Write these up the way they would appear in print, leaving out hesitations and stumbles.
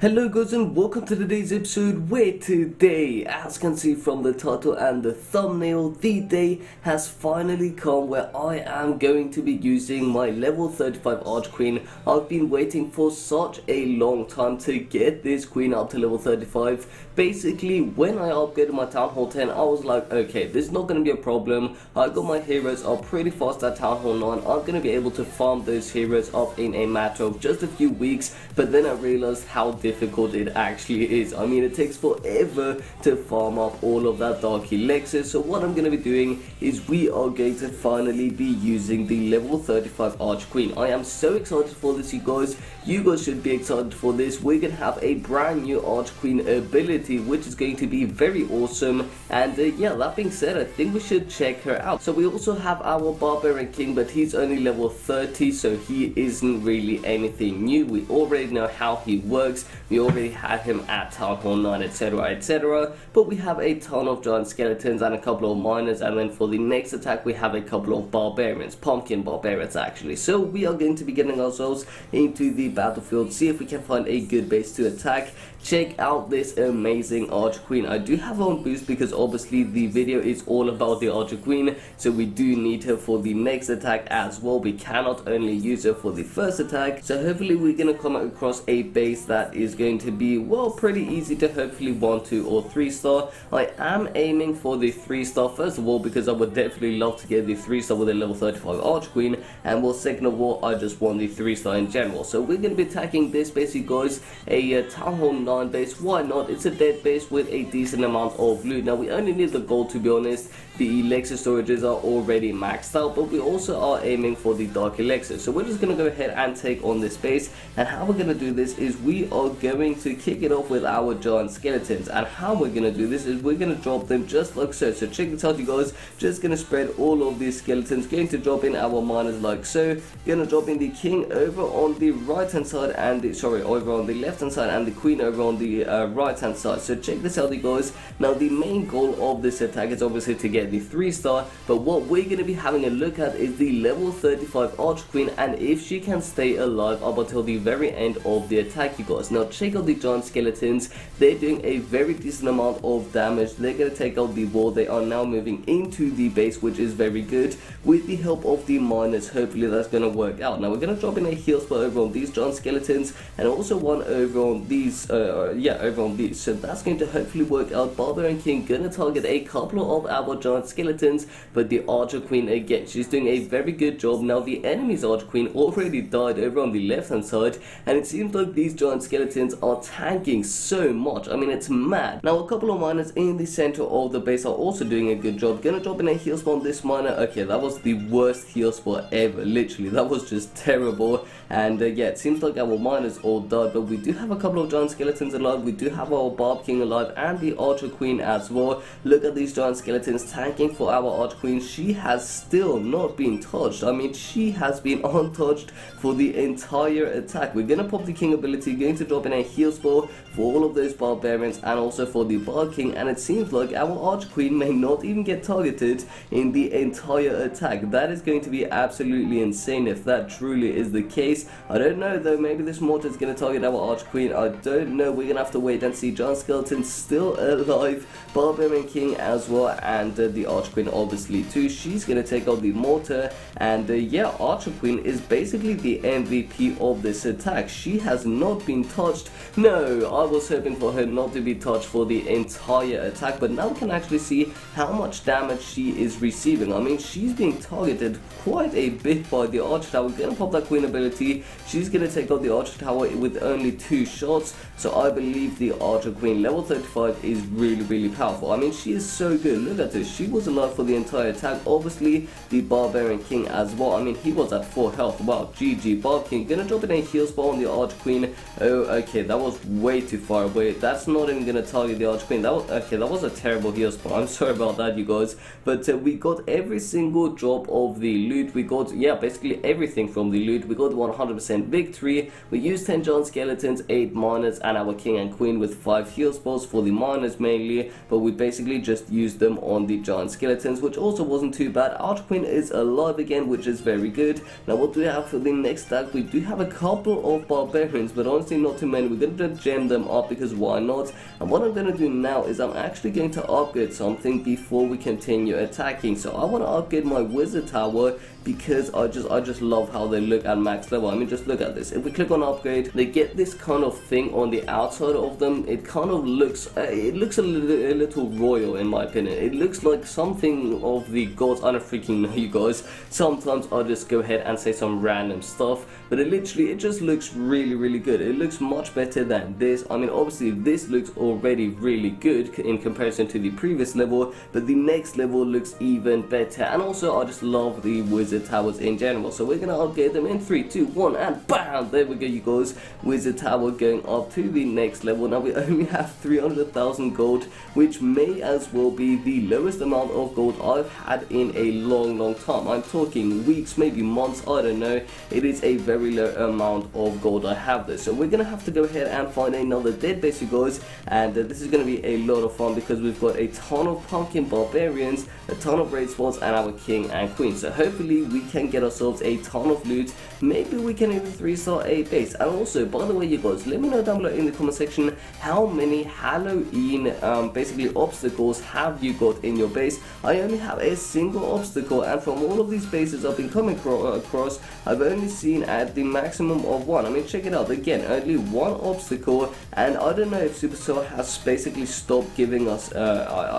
Hello guys and welcome to today's episode, where today, as you can see from the title and the thumbnail, the day has finally come where I am going to be using my level 35 Arch Queen. I've been waiting for such a long time to get this queen up to level 35. Basically, when I upgraded my Town Hall 10, I was like, okay, this is not going to be a problem. I got my heroes up pretty fast at Town Hall 9. I'm going to be able to farm those heroes up in a matter of just a few weeks, but then I realized how difficult it actually is. I mean, it takes forever to farm up all of that dark elixir. So what I'm going to be doing is we are going to finally be using the level 35 Arch Queen. I am so excited for this, you guys. You guys should be excited for this. We're going to have a brand new Arch Queen ability, which is going to be very awesome. And yeah, that being said, I think we should check her out. So we also have our Barbarian King, but he's only level 30, so he isn't really anything new. We already know how he works. We already had him at Town Hall 9, etc, etc. But we have a ton of giant skeletons and a couple of miners, and then for the next attack we have a couple of barbarians, pumpkin barbarians actually. So we are going to be getting ourselves into the battlefield, see if we can find a good base to attack. Check out this amazing Arch Queen. I do have her on boost because obviously the video is all about the Arch Queen, so we do need her for the next attack as well. We cannot only use her for the first attack, so hopefully we're going to come across a base that is going to be, well, pretty easy to hopefully 1, 2 or 3 star. I am aiming for the 3 star first of all because I would definitely love to get the 3 star with a level 35 Arch Queen, and well, second of all, I just want the 3 star in general. So we're going to be attacking this base, you guys, a Town Hall 9 base. Why not? It's a dead base with a decent amount of loot. Now we only need the gold, to be honest. The elixir storages are already maxed out, but we also are aiming for the dark elixir. So we're just going to go ahead and take on this base, and how we're going to do this is we are going to kick it off with our giant skeletons. And how we're going to do this is we're going to drop them just like so. So check this out, you guys. Just going to spread all of these skeletons, going to drop in our miners like so, going to drop in the king over on the right hand side, and the, over on the left hand side, and the queen over on the right hand side. So check this out, you guys. Now the main goal of this attack is obviously to get the 3 star, but what we're going to be having a look at is the level 35 Arch Queen, and if she can stay alive up until the very end of the attack, you guys. Now check out the giant skeletons. They're doing a very decent amount of damage. They're going to take out the wall. They are now moving into the base, which is very good. With the help of the miners, hopefully that's going to work out. Now we're going to drop in a heal spot over on these giant skeletons, and also one over on these over on these. So that's going to hopefully work out. Barbarian King gonna target a couple of our giant skeletons, but the Archer Queen, again, she's doing a very good job. Now the enemy's Archer Queen already died over on the left hand side, and it seems like these giant skeletons are tanking so much. I mean, it's mad. Now a couple of miners in the center of the base are also doing a good job. Gonna drop in a heal spot on this miner. Okay, that was the worst heal spot ever. Literally, that was just terrible. And yeah, it seems like our miners all died, but we do have a couple of giant skeletons alive. We do have our Barb King alive and the Archer Queen as well. Look at these giant skeletons tanking for our Archer Queen. She has still not been touched. I mean, she has been untouched for the entire attack. We're gonna pop the King ability, going to drop in a heal spell for all of those barbarians and also for the Barb King, and it seems like our Archer Queen may not even get targeted in the entire attack. That is going to be absolutely insane if that truly is the case. I don't know though, maybe this mortar is going to target our Archer Queen. I don't know. We're going to have to wait and see. Giant skeleton still alive, Barbarian King as well, and the Archer Queen obviously too. She's going to take out the mortar, and yeah, Archer Queen is basically the MVP of this attack. She has not been touched. No, I was hoping for her not to be touched for the entire attack, but now we can actually see how much damage she is receiving. I mean, she's being targeted quite a bit by the Archer Tower. We're going to pop that Queen ability. She's going to take out the Archer Tower with only 2 shots, so I believe the Archer Queen level 35 is really powerful. I mean, she is so good. Look at this. She was alive for the entire attack. Obviously, the Barbarian King as well. I mean, he was at 4 health. Wow, GG. Barb King gonna drop in a heal spell on the Archer Queen. Oh, okay, that was way too far away. That's not even gonna target the Archer Queen. That was okay. That was a terrible heal spell. I'm sorry about that, you guys. But we got every single drop of the loot. We got, yeah, basically everything from the loot. We got 100% victory. We used 10 giant skeletons, 8 miners, and our king and queen with 5 heal spells for the miners mainly, but we basically just used them on the giant skeletons, which also wasn't too bad. Archqueen is alive again, which is very good. Now what do we have for the next stack? We do have a couple of barbarians, but honestly not too many. We're going to gem them up because why not? And what I'm going to do now is I'm actually going to upgrade something before we continue attacking. So I want to upgrade my wizard tower because I just love how they look at max level. I mean, just look at this. If we click on upgrade, they get this kind of thing on the outside of them. It kind of looks a little royal in my opinion. It looks like something of the gods. I don't freaking know, you guys. Sometimes I'll just go ahead and say some random stuff, but it just looks really good. It looks much better than this. I mean, obviously this looks already really good in comparison to the previous level, but the next level looks even better. And also I just love the wizard towers in general. So we're gonna upgrade them in 3, 2, 1, and bam! There we go, you guys. Wizard tower going up to the next level. Now we only have 300,000 gold, which may as well be the lowest amount of gold I've had in a long time. I'm talking weeks, maybe months, I don't know. It is a very low amount of gold I have there. So we're gonna have to go ahead and find another dead base, you guys, and this is gonna be a lot of fun because we've got a ton of pumpkin barbarians, a ton of raid spots, and our king and queen. So hopefully we can get ourselves a ton of loot. Maybe we can even 3-star a base. And also, by the way, you guys, let me know down below in the comment section how many Halloween basically obstacles have you got in your base. I only have a single obstacle, and from all of these bases I've been coming across, I've only seen at the maximum of 1. I mean, check it out again, only 1 obstacle, and I don't know if Supercell has basically stopped giving us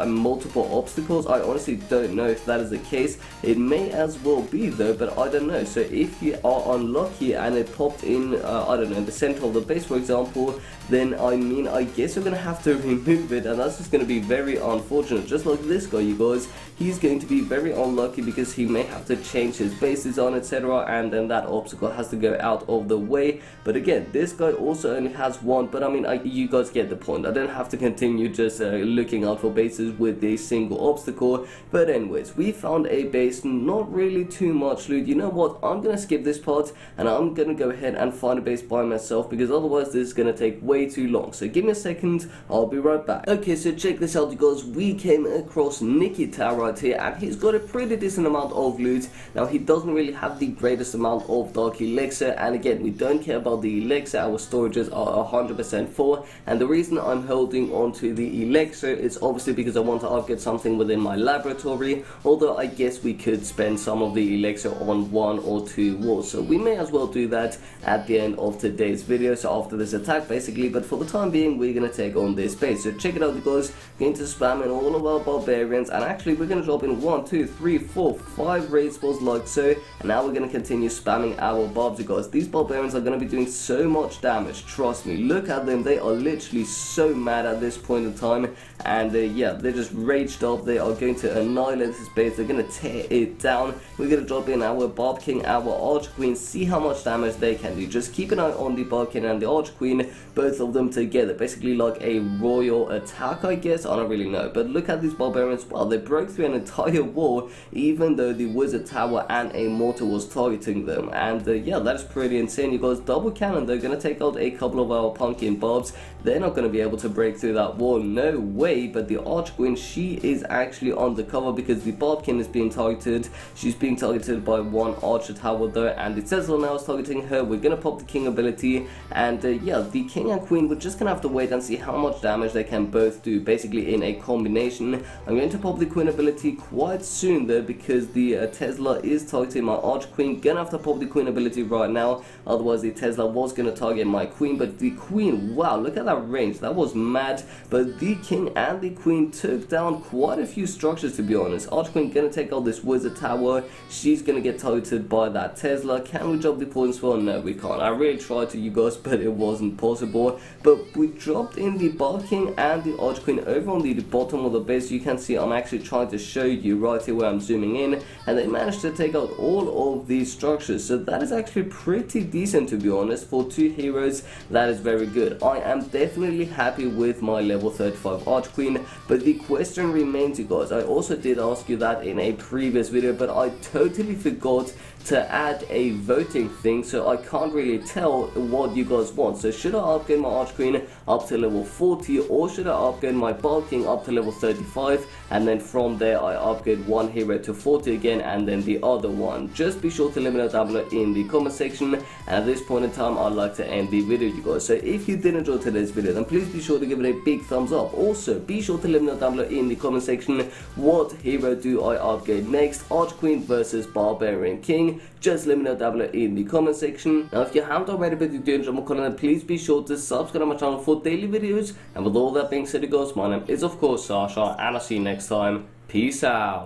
multiple obstacles. I honestly don't know if that is the case. It may as well be though, but I don't know. So if you are unlucky and it popped in I don't know, the center of the base for example, then I mean I guess you're gonna have to remove it, and that's just gonna be very unfortunate. Just like this guy, you guys, he's going to be very unlucky because he may have to change his base design, etc., and then that obstacle has to go out of the way. But again, this guy also only has 1, but I mean you guys get the point. I don't have to continue just looking out for bases with a single obstacle. But anyways, we found a base, not really too much loot. You know what, I'm gonna skip this part and I'm gonna go ahead and find a base by myself because otherwise this is gonna take way too long. So give me a second, I'll be right back. Okay, so check this out, you guys. We came across Nicky Tower right here, and he's got a pretty decent amount of loot. Now he doesn't really have the greatest amount of dark elixir, and again, we don't care about the elixir. Our storages are 100% full, and the reason I'm holding on to the elixir is obviously because I want to upgrade something within my laboratory, although I guess we could spend some of the elixir on 1 or 2 walls, so we may as well do that at the end of today's video, so after this attack basically. But for the time being, we're gonna take on this base. So check it out, you guys. We're going to spam in all of our barbarians, and actually we're gonna drop in 1, 2, 3, 4, 5 raid spells like so, and now we're gonna continue spamming our barbs, you guys. These barbarians are gonna be doing so much damage, trust me. Look at them, they are literally so mad at this point in time, and yeah, they're just raged up. They are going to annihilate this base, they're gonna tear it down. We're gonna drop in our barb king, our arch queen, see how much damage they can do. Just keep an eye on the barb king and the arch queen, both of them together, basically like a royal attack, I guess. I don't really know, but look at these barbarians. Well, they broke through an entire wall even though the wizard tower and a mortar was targeting them, and yeah, that's pretty insane, you guys. Double cannon, they're gonna take out a couple of our pumpkin barbs. They're not gonna be able to break through that wall, no way. But the arch queen, she is actually undercover because the barbkin is being targeted. She's being targeted by 1 archer tower though, and the Tesla now is targeting her. We're gonna pop the king ability, and yeah, the king and queen, we're just gonna have to wait and see how much damage they can both do, basically in a combination. I'm going to pop the queen ability quite soon though because the Tesla is targeting my arch queen. Gonna have to pop the queen ability right now, otherwise the Tesla was gonna target my queen. But the queen, wow, look at that range, that was mad. But the king and the queen took down quite a few structures, to be honest. Arch queen gonna take out this wizard tower, she's gonna get targeted by that Tesla. Can we drop the points for? No, we can't. I really tried to, you guys, but it wasn't possible. But we dropped in the barb king and the arch queen over on the bottom of the base. You can see I'm actually trying to show you right here where I'm zooming in, and they managed to take out all of these structures. So that is actually pretty decent, to be honest. For 2 heroes, that is very good. I am definitely happy with my level 35 arch queen, but the question remains, you guys. I also did ask you that in a previous video, but I totally forgot to add a voting thing, so I can't really tell what you guys want. So should I upgrade my Archqueen up to level 40, or should I upgrade my Bard King up to level 35, and then from there I upgrade one hero to 40 again, and then the other one? Just be sure to let me know down below in the comment section. And at this point in time, I'd like to end the video, you guys. So if you did enjoy today's video, then please be sure to give it a big thumbs up. Also, be sure to let me know down below in the comment section, what hero do I upgrade next, Archqueen versus Barbarian King? Just let me know down below in the comment section. Now, if you haven't already, but you do enjoy my content, please be sure to subscribe to my channel for daily videos. And with all that being said, you guys, my name is of course Asascha, and I'll see you next time. Peace out.